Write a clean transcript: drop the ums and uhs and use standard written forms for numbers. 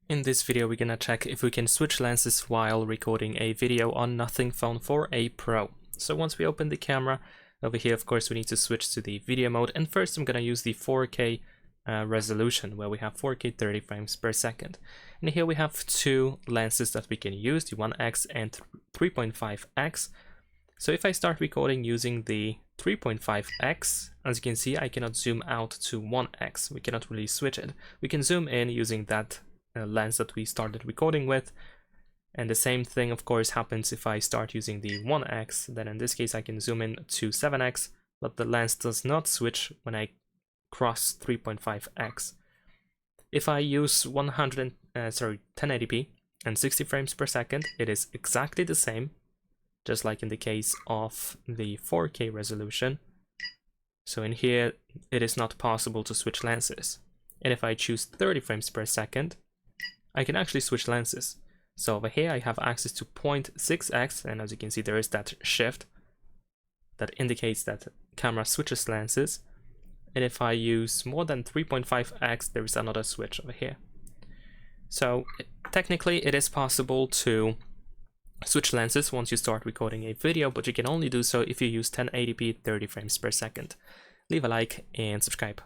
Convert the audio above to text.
In this video, we're gonna check if we can switch lenses while recording a video on Nothing Phone 4a Pro. So once we open the camera, over here, of course, we need to switch to the video mode. And first, I'm gonna use the 4K resolution, where we have 4K 30 frames per second. And here we have two lenses that we can use, the 1x and 3.5x. So if I start recording using the 3.5x, as you can see, I cannot zoom out to 1x. We cannot really switch it. We can zoom in using that lens that we started recording with, and the same thing of course happens if I start using the 1x. Then in this case I can zoom in to 7x, but the lens does not switch when I cross 3.5x. If I use 1080p and 60 frames per second, it is exactly the same, just like in the case of the 4K resolution. So in here it is not possible to switch lenses. And if I choose 30 frames per second, I can actually switch lenses. So over here I have access to 0.6x, and as you can see there is that shift that indicates that camera switches lenses. And if I use more than 3.5x, there is another switch over here. So technically it is possible to switch lenses once you start recording a video, but you can only do so if you use 1080p 30 frames per second. Leave a like and subscribe.